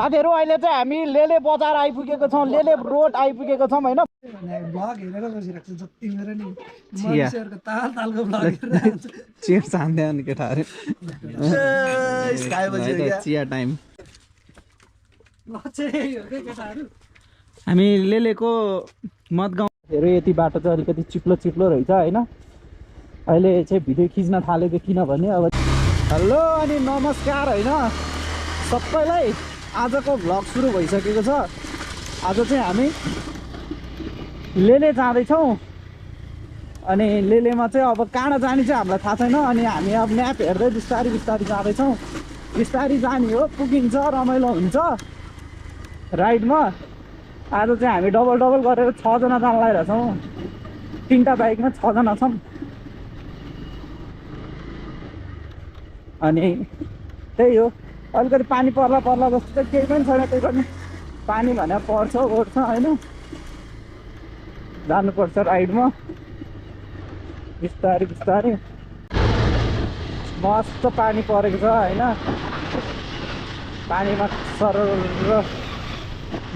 साथीहरु अहिले चाहिँ हामी लेले बजार आइपुगेको छौं लेले रोड आइपुगेको छौं हैन ब्लग हेरेर बसिरहेको छु जति मेरो नि मरिसहरुको तालको ब्लग हेरेर चियर छान्दै अनि केटाहरु स्काई बज्यो क्या चिया टाइम लचे हो के केटाहरु हामी लेलेको मदगाउँहरु यति बाटो चाहिँ अलिकति चिप्लो चिप्लो रहेछ हैन अहिले चाहिँ भिडियो खिच्न थालेको किनभने अब हेलो अनि नमस्कार हैन सबैलाई आजको भ्लग सुरु भइसकेको छ आज चाहिँ हामी लेले जाँदैछौँ अनि लेलेमा चाहिँ अब कहाँ जाने चाहिँ हामीलाई थाहा छैन अनि हामी अब म्याप हेर्दै बिस्तारी बिस्तारी जाँदैछौँ बिस्तारी जाने हो पुगिन्छ रमाइलो हुन्छ राइडमा आज चाहिँ हामी डबल डबल गरेर 6 जना जान लागिरहेछौँ 3टा बाइकमा 6 जना छौँ अनि त्यही हो अलिकति पानी पर्ला पर्ला जस्तो चाहिँ केही पनि छैन त्यही पनि पानी भने पर्छ ओर्छ हैन जानुपर्छ राइडमा बिस्तारै बिस्तारै मस्त पानी परेको छ हैन पानीमा सरर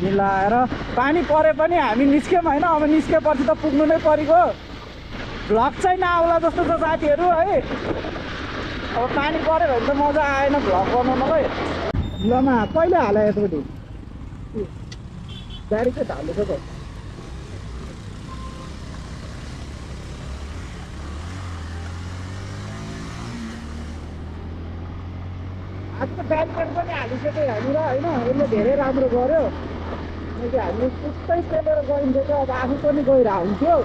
मिलाएर पानी परे पनि हामी निस्क्यौँ हैन अब निस्केपछि त पुग्नु नै परेको भ्लग चाहिँ नआउला जस्तो छ साथीहरू है अब पानी पऱ्यो भने त मजा आएन भ्लग बनाउनलाई लमा कहिले हाल्यो यतापट्टि ब्यारिकेड हालेको त आज त ब्यारिकेड पनि हालिसक्यो हामीलाई होइन यसले धेरै राम्रो गर्यो किनकि हामी त्यस्तै पेलेर गइन्थ्यो त अब आफू पनि गइरहेको हुन्थ्यो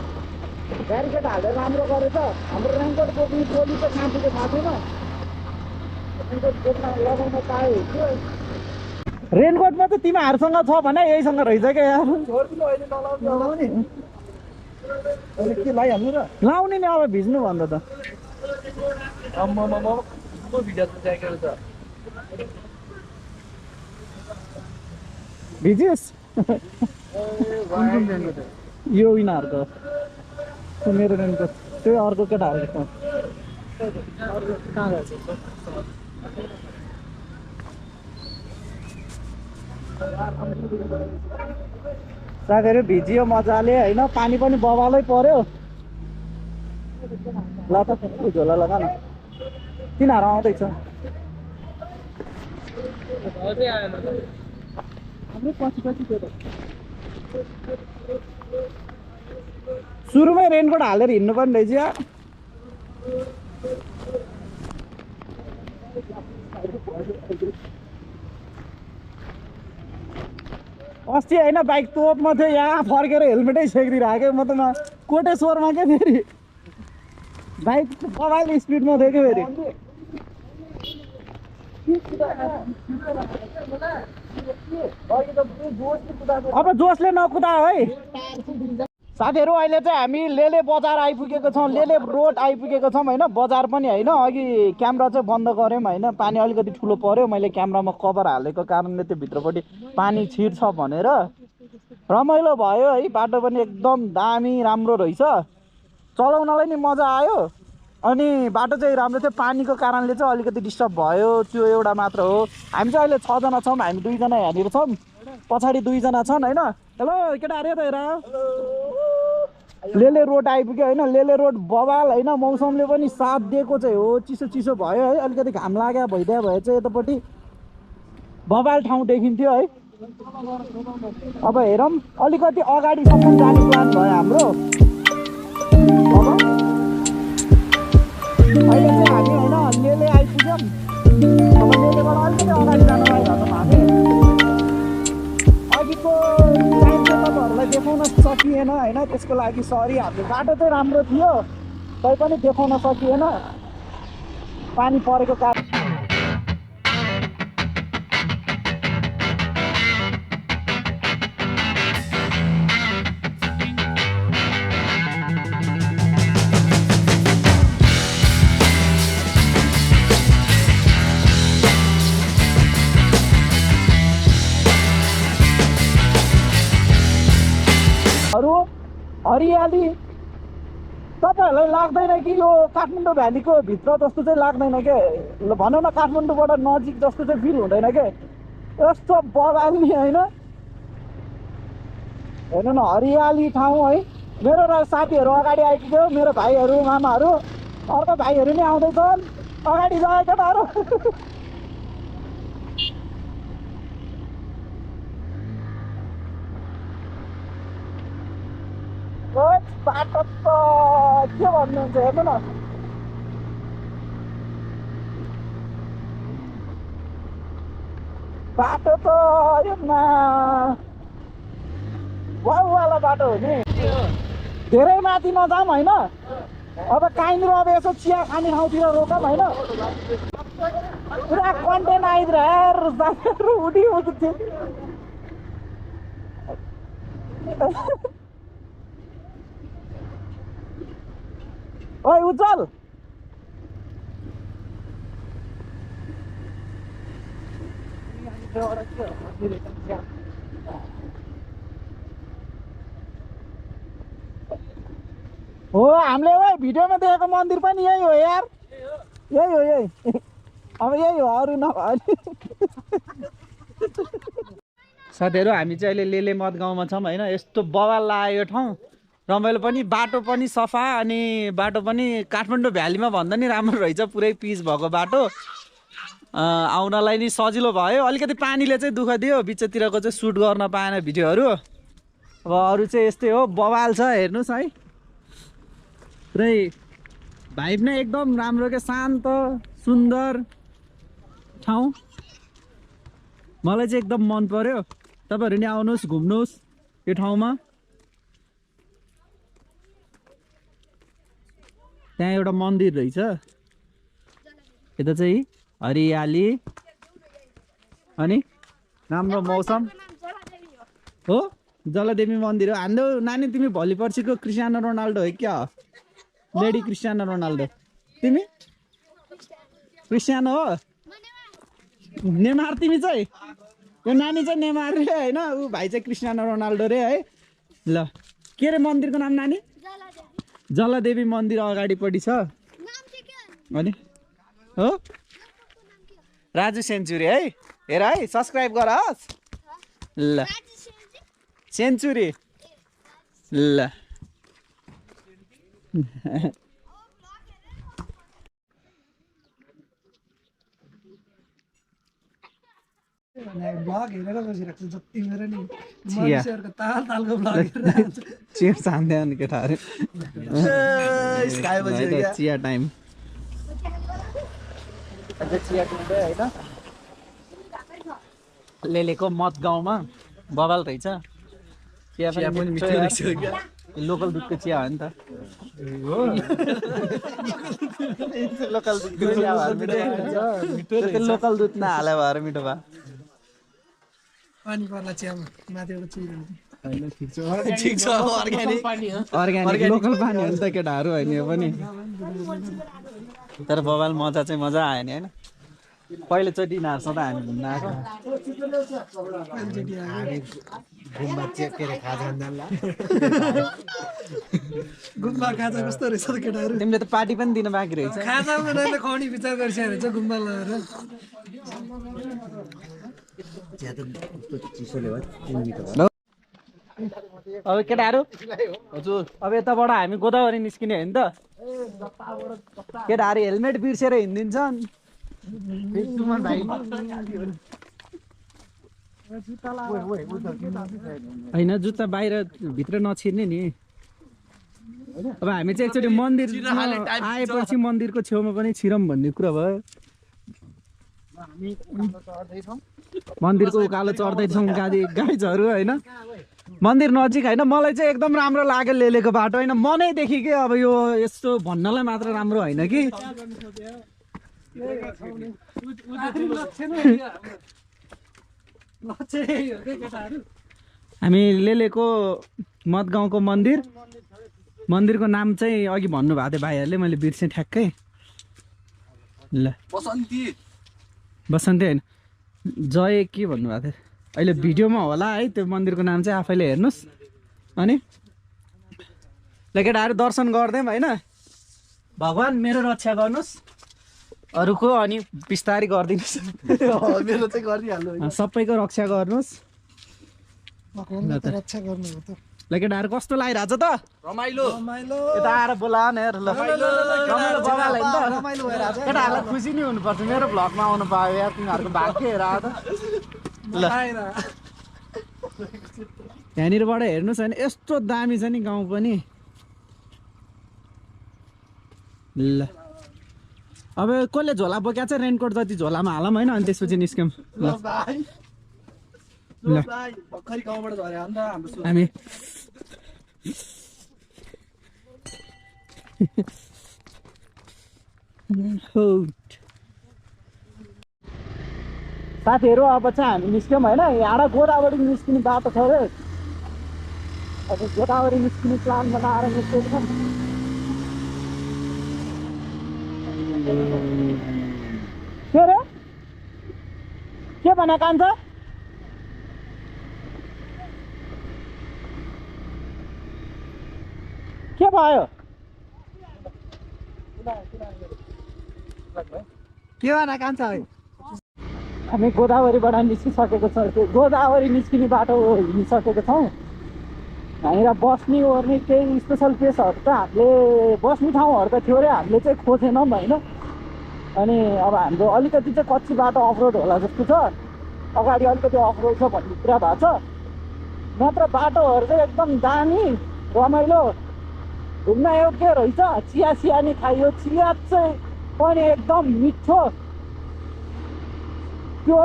ब्यारिकेड हालेर राम्रो गरेछ हाम्रो रेनकोट बोक्ने टोली त साथीको थाहा छैन रेनकोट बोक्न लगाउन पाए थियो रेनकोटमा त तिमीहरूसँग छ भने यहीसँग रहेछ क्या यार नलाउने अहिले के लाइहाल्नु र लाउने नि अब भिज्नु भन्दा त को भिडियो ज्याकेट छ भिजियोस् यो यिनीहरूको मेरो रेनकोट त्यो अर्को केटाहरूको कहाँ गएछ साथीहरू भिजियो मजाले होइन पानी पनि बबालै पर्यो ल त झोला लगा न तिनीहरू आउँदैछ हाम्रो पछि पछि सुरुमै रेनकोट हालेर हिँड्नु पनि रहेछ यार अस्ति होइन बाइक तोपमा थियो यहाँ फर्केर हेलमेटै सेकिदिइरहेको म त कोटेश्वरमा क्या फेरि बाइक मोबाइल स्पिडमा थियो क्या फेरि अब जोसले नकुदा है साथीहरू अहिले चाहिँ हामी लेले बजार आइपुगेको छौँ लेले रोड आइपुगेको छौँ होइन बजार पनि होइन अघि क्यामेरा चाहिँ बन्द गऱ्यौँ होइन पानी अलिकति ठुलो पर्यो मैले क्यामेरामा कभर हालेको कारणले त्यो भित्रपट्टि पानी छिर्छ भनेर रमाइलो भयो है बाटो पनि एकदम दामी राम्रो रहेछ चलाउनलाई नि मजा आयो अनि बाटो चाहिँ राम्रो थियो पानीको कारणले चाहिँ अलिकति डिस्टर्ब भयो त्यो एउटा मात्र हो हामी चाहिँ अहिले 6 जना छौँ हामी 2 जना यहाँनिर छौँ पछाडि 2 जना छन् होइन हेलो केटाहरू त हेर लेले रोड आइपुग्यो होइन लेले रोड बवाल होइन मौसमले पनि साथ दिएको चाहिँ हो चिसो चिसो भयो है अलिकति घाम लाग्यो भइदियो भए चाहिँ यतापट्टि बवाल ठाउँ देखिन्थ्यो है अब हेरौँ अलिकति अगाडिसम्म जाने प्लान भयो हाम्रो अब अहिले चाहिँ हामी होइन लेले आइपुग्यौँ अब लेलेबाट अलिकति अगाडि जान लागिरहेछौँ हामी अघिको टाइम चाहिँ तपाईँहरूलाई देखाउन सकिएन होइन त्यसको लागि सरी हाम्रो बाटो चाहिँ राम्रो थियो तैपनि देखाउन सकिएन पानी परेको कारण हरियाली तपाईँहरूलाई लाग्दैन कि यो काठमाडौँ भ्यालीको भित्र जस्तो चाहिँ लाग्दैन क्या भनौँ न काठमाडौँबाट नजिक जस्तो चाहिँ फिल हुँदैन क्या यस्तो बगाल्ने होइन हेर्नु न हरियाली ठाउँ है मेरो र साथीहरू अगाडि आइपुग्यो मेरो भाइहरू मामाहरू अर्को भाइहरू नि आउँदैछन् अगाडि जाए केटाहरू बाटो त के भन्नुहुन्छ हेर्नु न बाटो त वाला बाटो हो नि धेरै माथि नजाऊँ होइन अब कहीँनिर अब यसो चिया खाने ठाउँतिर रोकौँ होइन पुरा कन्टेन्ट आइदिएर उठी थियो ओइ उज्जवल हो हामीले ओइ भिडियोमा देखेको मन्दिर पनि यही हो यार यही हो यही अब यही हो अरू नभए साथीहरू हामी चाहिँ अहिले लेले मत गाउँमा छौँ होइन यस्तो बवाल लाग्यो ठाउँ रमाइलो पनि बाटो पनि सफा अनि बाटो पनि काठमाडौँ भ्यालीमा भन्दा नि राम्रो रहेछ पुरै पिच भएको बाटो आउनलाई नि सजिलो भयो अलिकति पानीले चाहिँ दुःख दियो बिचतिरको चाहिँ सुट गर्न पाएन भिडियोहरू अब अरू चाहिँ यस्तै हो बवाल छ हेर्नुहोस् है पुरै भाइब नै एकदम राम्रो क्या शान्त सुन्दर ठाउँ मलाई चाहिँ एकदम मन पर्यो तपाईँहरू नि आउनुहोस् घुम्नुहोस् यो ठाउँमा त्यहाँ एउटा मन्दिर रहेछ यता चाहिँ हरियाली अनि राम्रो मौसम हो जलादेवी मन्दिर हो हाम्रो नानी तिमी भोलि पर्सिको क्रिस्टियानो रोनाल्डो हो क्या लेडी क्रिस्टियानो रोनाल्डो तिमी क्रिस्टियानो हो नेमार तिमी चाहिँ यो नानी चाहिँ नेमार रे होइन ऊ भाइ चाहिँ क्रिस्टियानो रोनाल्डो रे है ल के रे मन्दिरको नाम नानी जलादेवी मन्दिर अगाडिपट्टि छ अनि हो राजु सेन्चुरी है हेर है सब्सक्राइब गर ल सेन्चुरी ल ब्लग हेरेर बसिरहेको छु जति मेरो नि मनुष्यहरूको तालको ब्लग हेरेर चिया छान्दै अनि केटाहरू चिया टाइम चिया पिउँदै होइन लेलेको मत गाउँमा बवाल रहेछ चिया पनि मिठो रहेछ लोकल दुधको चिया हो नि त लोकल दुधको चिया भएर लोकल दुध नहाले भएर मिठो भयो पानी पर्ला चियामा माथिबाट चिया ठिक छ अर्ग्यानिक लोकल पानी हो नि त केटाहरू होइन यो पनि तर बवाल मजा चाहिँ मजा आयो नि होइन पहिलोचोटि यिनीहरूसँग त हामी घुम्न आएको गुम्बा खाजा कस्तो रहेछ त केटाहरू तिमीले त पार्टी पनि दिन बाँकी रहेछ खाजा बनाएर खुवाउने विचार गरिसकेको रहेछ गुम्बा लगेर अब केटाहरू हजुर अब यताबाट हामी गोदावरी निस्किने हो नि त केटाहरू हेलमेट बिर्सेर हिँडिदिन्छन् होइन जुत्ता बाहिर भित्र नछिर्ने नि अब हामी चाहिँ एकचोटि मन्दिर आएपछि मन्दिरको छेउमा पनि छिरौँ भन्ने कुरा भयो मन्दिरको उकालो चढ्दैछौँ गाइजहरू होइन मन्दिर नजिक होइन मलाई चाहिँ एकदम राम्रो लाग्यो लेलेको बाटो होइन मनैदेखि के अब यो यस्तो भन्नलाई मात्र राम्रो होइन कि हामी लेलेको मतगाउँको मन्दिरको नाम चाहिँ अघि भन्नुभएको थियो भाइहरूले मैले बिर्सेँ ठ्याक्कै ल बसन्ती होइन जय के भन्नुभएको थियो अहिले भिडियोमा होला है त्यो मन्दिरको नाम चाहिँ आफैले हेर्नुहोस् अनि ल केटाहरू दर्शन गर्दै होइन भगवान् मेरो रक्षा गर्नुहोस् अरूको अनि बिस्तारै गरिदिनुहोस् मेरो चाहिँ गरिहाल्नु सबैको रक्षा गर्नुहोस् रक्षा गर्नु हो त ल केटाहरू कस्तो लागिरहेछ त रमाइलो यता आएर बोला न हेर ल रमाइलो बगाल होइन त रमाइलो भइरहेछ केटाहरूलाई खुसी नै हुनुपर्छ मेरो भ्लगमा आउनु पायो यार तिमीहरूको भाग्य हेर त ल यहाँनिरबाट हेर्नुहोस् होइन यस्तो दामी छ नि गाउँ पनि ल अब कसले झोला बोक्या चाहिँ रेनकोट जति झोलामा हालौँ होइन अनि त्यसपछि निस्क्यौँ ल ल भर्खरै गाउँबाट झऱ्यो नि त हाम्रो हामी साथीहरू अब चाहिँ हामी निस्क्यौँ होइन यहाँबाट गोदावरी निस्किने बाटो छ अरे अब गोदावरी निस्किने प्लान बनाएर निस्केको छ के रे के भने कान्छ के भयो के भन कान्छ है हामी गोदावरीबाट निस्किसकेको छ गोदावरी निस्किने बाटो हिँडिसकेको छौँ हामीलाई बस्ने ओर्ने केही स्पेसल प्लेसहरू त हामीले बस्ने ठाउँहरू त थियो अरे हामीले चाहिँ खोजेनौँ होइन अनि अब हाम्रो अलिकति चाहिँ कच्ची बाटो अफरोड होला जस्तो छ अगाडि अलिकति अफरोड छ भन्ने कुरा भएको छ नत्र बाटोहरू चाहिँ एकदम दामी रमाइलो घुम्न योग्य रहेछ चिया सिया नि खाइयो चिया चाहिँ पनि एकदम मिठो त्यो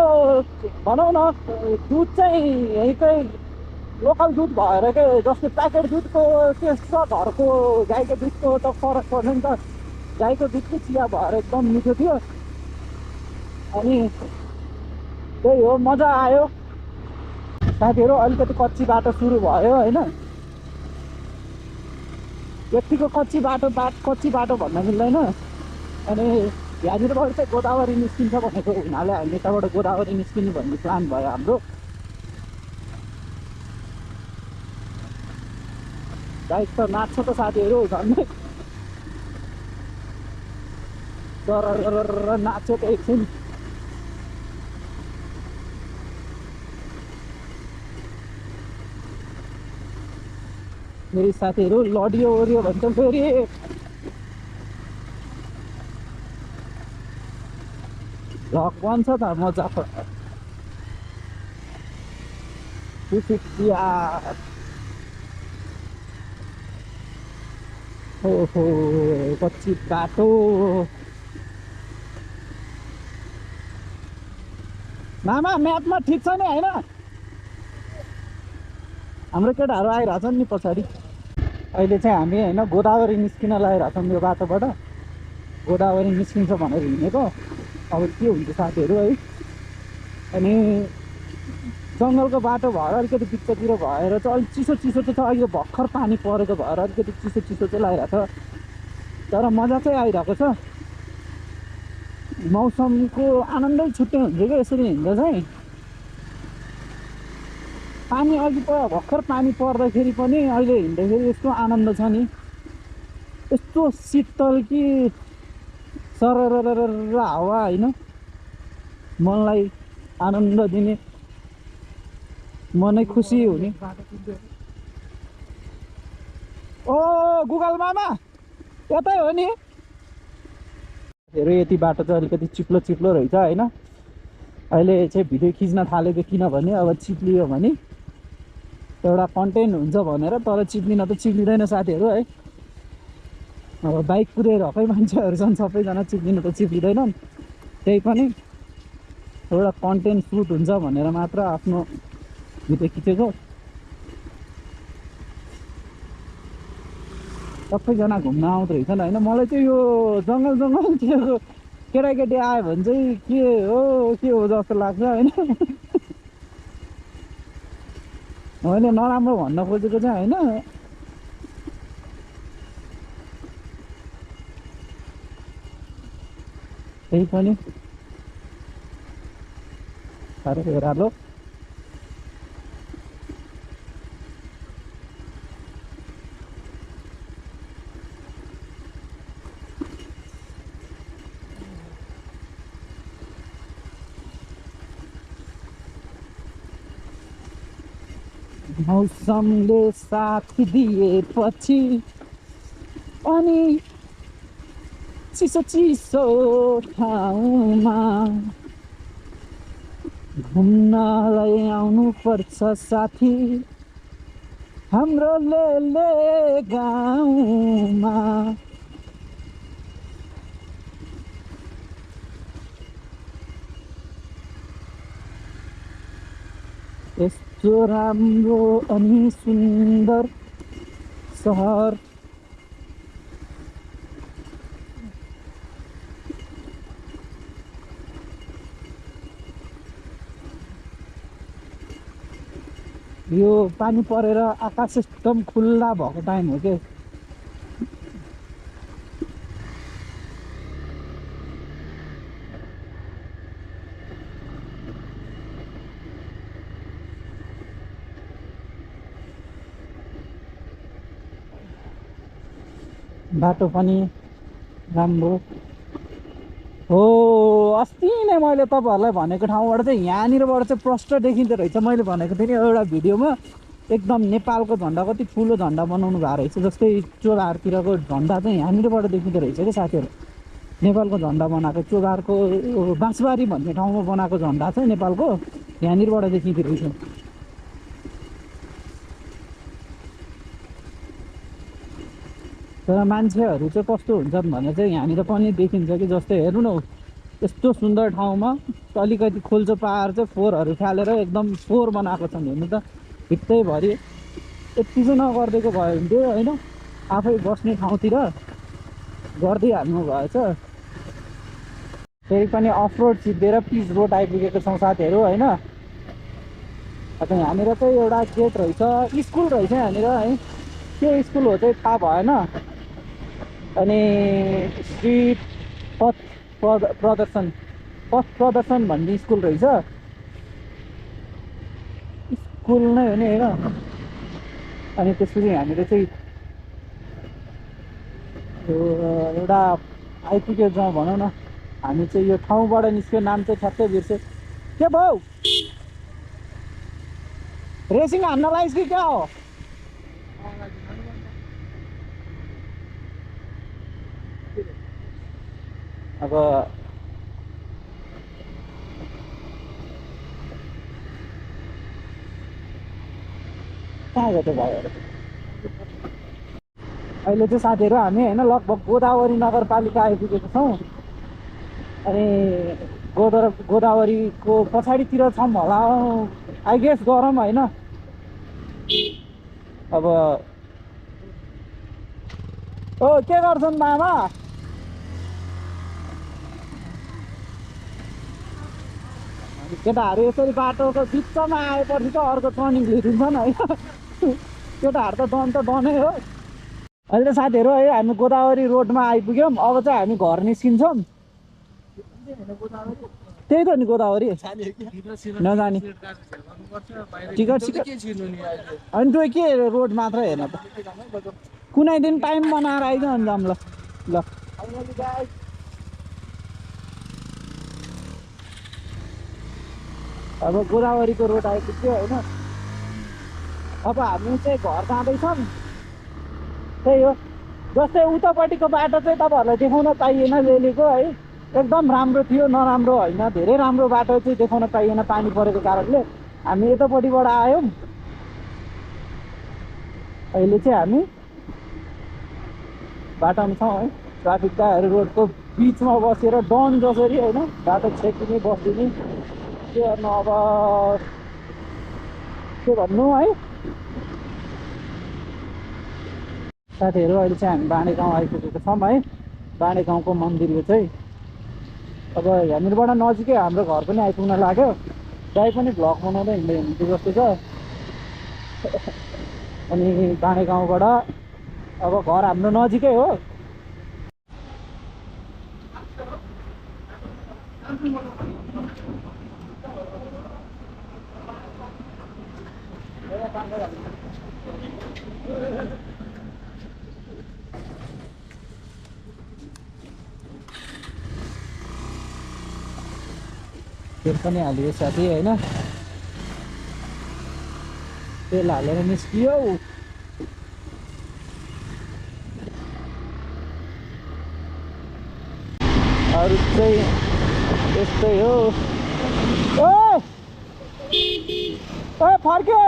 भनौँ न दुध चाहिँ यहीँकै लोकल दुध भएर के जस्तो प्याकेट दुधको टेस्ट छ घरको गाईको दुधको त फरक पर्छ नि त गाईको दुधको चिया भएर एकदम मिठो थियो अनि त्यही हो मजा आयो साथीहरू अलिकति कच्ची बाटो सुरु भयो होइन यतिको कच्ची बाटो भन्न मिल्दैन अनि यहाँनिरबाट चाहिँ गोदावरी निस्किन्छ भनेको हुनाले हामी यताबाट गोदावरी निस्किने भन्ने प्लान भयो हाम्रो बाइक त नाच्छ त साथीहरू झन्डै तर नाच्यो त एकछिन फेरि साथीहरू लडियो ओरियो भन्छ फेरि भ्लग बन्छ त मजाको ओहो कच्ची बाटो मामा म्यापमा ठिक छ नि होइन हाम्रो केटाहरू आइरहेछन् नि पछाडि अहिले चाहिँ हामी होइन गोदावरी निस्किन लागिरहेछौँ यो बाटोबाट गोदावरी निस्किन्छ भनेर हिँडेको अब के हुन्छ साथीहरू है अनि जङ्गलको बाटो भएर अलिकति बिचतिर भएर चाहिँ अलिक चिसो चाहिँ छ अहिले भर्खर पानी परेको भएर अलिकति चिसो चाहिँ लागिरहेको छ तर मजा चाहिँ आइरहेको छ मौसमको आनन्दै छुट्टै हुन्छ क्या यसरी हिँड्दा चाहिँ पानी अघि भर्खर पानी पर्दाखेरि पनि अहिले हिँड्दाखेरि यस्तो आनन्द छ नि यस्तो शीतल कि सरर हावा होइन मनलाई आनन्द दिने मनै खुसी हुने ओ गुगल मामा यतै हो नि हेर यति बाटो चाहिँ अलिकति चिप्लो रहेछ होइन अहिले चाहिँ भिडियो खिच्न थालेको किनभने अब चिप्लियो भने एउटा कन्टेन्ट हुन्छ भनेर तर चिप्लिन त चिप्लिँदैन साथीहरू है अब बाइक कुदाइरहेकै मान्छेहरू छन् सबैजना चिप्लिनु त चिप्लिँदैनन् त्यही पनि एउटा कन्टेन्ट सुट हुन्छ भनेर मात्र आफ्नो भिडियो खिचेको सबैजना घुम्न आउँदो रहेछन् होइन मलाई चाहिँ यो जङ्गल केटाकेटी आयो भने चाहिँ के हो जस्तो लाग्छ होइन मैले नराम्रो भन्न खोजेको चाहिँ होइन त्यही पनि साह्रै हेरालो मौसमले साथ दिएपछि अनि चिसो चिसो ठाउँमा घुम्नलाई आउनु पर्छ साथी हाम्रो लेले गाउँमा। यस्तो राम्रो अनि सुन्दर सहर यो पानी परेर आकाश एकदम खुल्ला भएको टाइम हो के। बाटो पनि राम्रो हो। अस्ति नै मैले तपाईँहरूलाई भनेको ठाउँबाट चाहिँ यहाँनिरबाट चाहिँ प्रष्ट देखिँदो रहेछ। मैले भनेको थिएँ नि एउटा भिडियोमा एकदम नेपालको झन्डा कति ठुलो झन्डा बनाउनु भएको रहेछ। जस्तै चोलारतिरको झन्डा चाहिँ यहाँनिरबाट देखिँदो रहेछ क्या साथीहरू। नेपालको झन्डा बनाएको चोलारको बाँसबारी भन्ने ठाउँमा बनाएको झन्डा चाहिँ नेपालको यहाँनिरबाट देखिँदो रहेछ। तर मान्छेहरू चाहिँ कस्तो हुन्छन् भने चाहिँ यहाँनिर पनि देखिन्छ कि जस्तै हेर्नु न यस्तो सुन्दर ठाउँमा अलिकति खोल्चो पाएर चाहिँ फोहोरहरू फालेर एकदम फोहोर बनाएको छन्। हेर्नु त भित्तैभरि यति चाहिँ नगरिदिएको भयो भने चाहिँ होइन आफै बस्ने ठाउँतिर गर्दै हाल्नु भएछ। फेरि पनि अफ रोड सिद्धिएर पिच रोड आइपुगेको छौँ साथीहरू होइन। अब यहाँनिर चाहिँ एउटा गेट रहेछ, स्कुल रहेछ यहाँनिर है। के स्कुल हो चाहिँ थाहा भएन। अनि स्ट्रिट पथ प्रदर्शन भन्ने स्कुल रहेछ। स्कुल नै हो नि होइन। अनि त्यसपछि यहाँनिर चाहिँ एउटा आइपुग्यो जाउँ भनौँ न। हामी चाहिँ यो ठाउँबाट निस्क्यो, नाम चाहिँ ठ्याक्कै बिर्सेँ। के भाउ रेसिङ हान्न लाइस् कि क्या हो? अब कहाँ गयो त्यो भाइहरू? अहिले चाहिँ साथीहरू हामी होइन लगभग गोदावरी नगरपालिका आइपुगेको छौँ। अनि गोदावरीको पछाडितिर छौँ होला आई गेस गरौँ होइन। अब ओ के गर्छन् मामा? केटाहरू यसरी बाटोको बिचमा आएपछि त अर्को टर्निङ लिइदिन्छन् है। केटाहरू त डन त डनै हो। अहिले त साथीहरू है हामी गोदावरी रोडमा आइपुग्यौँ। अब चाहिँ हामी घर निस्किन्छौँ। त्यही त नि गोदावरी नजाने टिकट अनि त्यो के रोड मात्र हेर्न त। कुनै दिन टाइम बनाएर आइज अन्त ल ल। अब गोदावरीको रोड आइपुग्यो होइन। अब हामी चाहिँ घर जाँदैछौँ। त्यही हो जस्तै उतापट्टिको बाटो चाहिँ तपाईँहरूलाई देखाउन पाइएन लेलेको है। एकदम राम्रो थियो, नराम्रो होइन, धेरै राम्रो बाटो चाहिँ देखाउन पाइएन पानी परेको कारणले। हामी यतापट्टिबाट आयौँ। अहिले चाहिँ हामी बाटोमा छौँ है। ट्राफिकहरू रोडको बिचमा बसेर डन जसरी होइन बाटो छेकिने बसिदिने के गर्नु। अब के भन्नु है साथीहरू। अहिले चाहिँ हामी बाँडे गाउँ आइपुगेको छौँ है। बाँडे गाउँको मन्दिर यो चाहिँ अब यहाँनिरबाट नजिकै हाम्रो घर पनि आइपुग्न लाग्यो। दाइ पनि भ्लग बनाउँदै हिँड्दै हुन्थ्यो जस्तो छ। अनि बाँडे गाउँबाट अब घर हाम्रो नजिकै हो। तेल पनि हालियो साथी होइन। तेल हालेर निस्कियो। अरू चाहिँ यस्तै हो। ओए ओए फर्के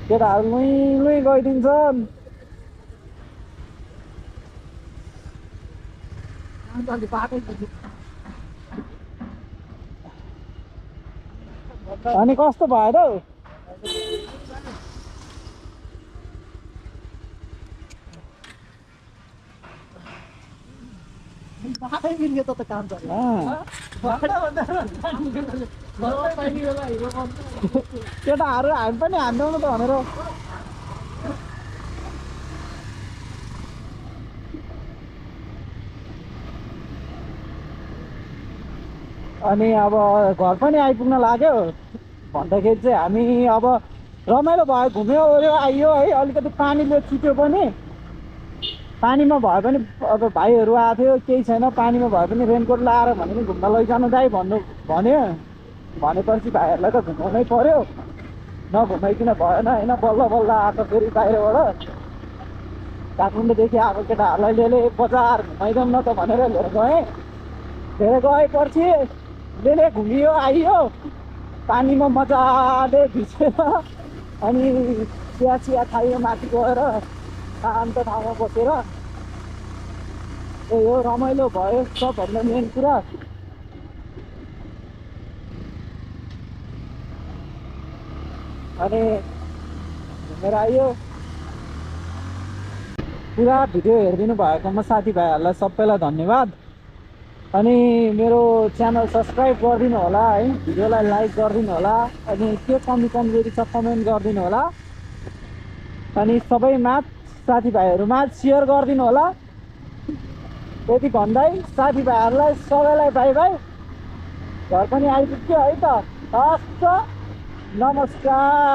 केटाहरू लुई लुई गइदिन्छन्। अनि कस्तो भयो र बाटै बिर्के त काम छ केटाहरू हामी पनि हान्दैनौँ त भनेर। अनि अब घर पनि आइपुग्न लाग्यो भन्दाखेरि चाहिँ हामी अब रमाइलो भयो, घुम्यो ओऱ्यो आइयो है। अलिकति पानीले चिप्यो पनि, पानीमा भए पनि अब भाइहरू आएको थियो, केही छैन पानीमा भए पनि रेनकोट लाएर भने पनि घुम्न लैजानु दाइ भन्यो। भनेपछि भाइहरूलाई त घुमाउनै पर्यो, नघुमाइकन भएन होइन। बल्ल बल्ल आएको फेरि बाहिरबाट काठमाडौँदेखि आएको केटाहरूलाई लेले बजार घुमाइदिउँ न त भनेर लिएर गएँ। लिएर गएपछि लेले घुमियो आइयो, पानीमा मजाले भिजेर अनि चिया चिया खाइयो माथि गएर शान्त ठाउँमा बसेर। त्यही हो रमाइलो भयो सबभन्दा मेन कुरा। अनि घुमेर आइयो। पुरा भिडियो हेरिदिनु भएकोमा साथीभाइहरूलाई सबैलाई धन्यवाद। अनि मेरो च्यानल सब्सक्राइब गरिदिनु होला है, भिडियोलाई लाइक गरिदिनु होला। अनि के कमी कमजोरी छ कमेन्ट गरिदिनु होला। अनि सबैमा साथीभाइहरूमा सेयर गरिदिनु होला। यति भन्दै साथीभाइहरूलाई सबैलाई बाई बाई। घर पनि आइपुग्यो है त। हस् त, नमस्कार।